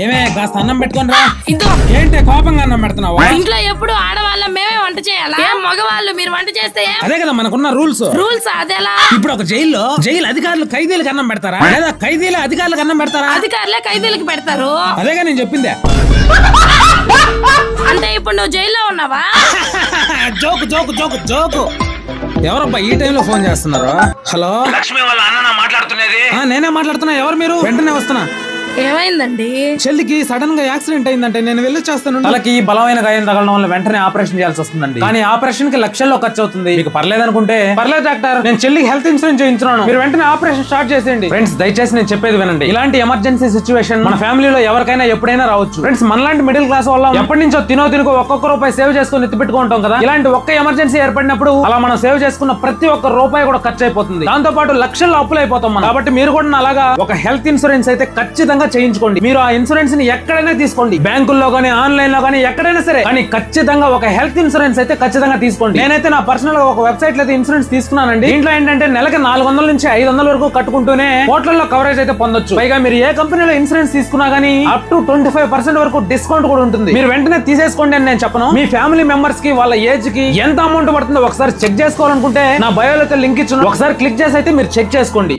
ఏమే కాస్త అన్నం పెట్టుకొని రా. ఇదో ఏంటి కోపంగా అన్నం పెడుతున్నావు? ఇంట్లో ఎప్పుడు ఆడవాళ్ళం మేమే వంట చేయాలా? ఏం మగవాళ్ళు మీరు వంట చేస్తే ఏం? అదే కదా మనకున్న రూల్స్. రూల్స్ అదేలా? ఇప్పుడు ఒక జైలు అధికారులు ఖైదీలకు అన్నం పెడతారా లేదా ఖైదీల అధికారులకు అన్నం పెడతారా? అధికారులే ఖైదీలకు పెడతారు. అదేగా నేను చెప్పిందే. అంటే ఇప్పుడు నువ్వు జైల్లో ఉన్నావా? Joke joke joke joke. ఎవరబ్బా ఈ టైంలో ఫోన్ చేస్తున్నారు? హలో, లక్ష్మి వాళ్ళ అన్న మాట్లాడుతున్నది. నేనే మాట్లాడుతున్నా. ఎవరు మీరు? వెంటనే వస్తున్నా. ఏమైందండి? చెల్లికి సడన్ గా యాక్సిడెంట్ అయిందంటే నేను వెళ్ళి చేస్తాను. తలకి బలమైన గాయం తగలడం వల్ల వెంటనే ఆపరేషన్ చేయాల్సి వస్తుందండి. కానీ ఆపరేషన్ కి లక్షల్లో ఖర్చు అవుతుంది. మీకు పర్లేదు అనుకుంటే పర్లేదు డాక్టర్, నేను చెల్లికి హెల్త్ ఇన్సూరెన్స్ చేయించున్నాను, మీరు వెంటనే ఆపరేషన్ స్టార్ట్ చేసేయండి. ఫ్రెండ్స్ దయచేసి నేను చెప్పేది వినండి. ఇలాంటి ఎమర్జెన్సీ సిచ్యువేషన్ మన ఫ్యామిలీలో ఎవరికైనా ఎప్పుడైనా రావచ్చు. ఫ్రెండ్స్ మనలాంటి మిడిల్ క్లాస్ వల్ల ఎప్పటి నుంచో తినుకో ఒక్కొక్క రూపాయి సేవ్ చేసుకుని ఎత్తి పెట్టుకుంటాం కదా. ఇలాంటి ఒక్క ఎమర్జెన్సీ ఏర్పడినప్పుడు అలా మనం సేవ్ చేసుకున్న ప్రతి ఒక్క రూపాయి కూడా ఖర్చు అయిపోతుంది. దాంతో పాటు లక్షల్లో అప్పులు అయిపోతాం మనం. కాబట్టి మీరు కూడా అలాగా ఒక హెల్త్ ఇన్సూరెన్స్ అయితే ఖచ్చితంగా చేయించుకోండి. మీరు ఆ ఇన్సూరెన్స్ ని ఎక్కడైనా తీసుకోండి, బ్యాంకుల్లో గానీ ఆన్లైన్ లో గానీ ఎక్కడైనా సరే, కానీ ఖచ్చితంగా ఒక హెల్త్ ఇన్సూరెన్స్ అయితే ఖచ్చితంగా తీసుకోండి. నేనైతే నా పర్సనల్ గా ఒక వెబ్సైట్ లో అయితే ఇన్సూరెన్స్ తీసుకున్నానండి. దీంట్లో ఏంటంటే నెలకి 400 నుంచి 500 వరకు కట్టుకుంటూనే కోట్లలో కవరేజ్ అయితే పొందొచ్చు. పైగా మీరు ఏ కంపెనీలో ఇన్సూరెన్స్ తీసుకున్నా గానీ అప్ టు 25% వరకు డిస్కౌంట్ కూడా ఉంటుంది. మీరు వెంటనే తీసేసుకోండి అని నేను చెప్పను. మీ ఫ్యామిలీ మెంబర్స్ కి వాళ్ళ ఏజ్ కి ఎంత అమౌంట్ పడుతుందో ఒకసారి చెక్ చేసుకోవాలనుకుంటే నా బయోలో లింక్ ఇచ్చిన ఒకసారి క్లిక్ చేసి అయితే మీరు చెక్ చేసుకోండి.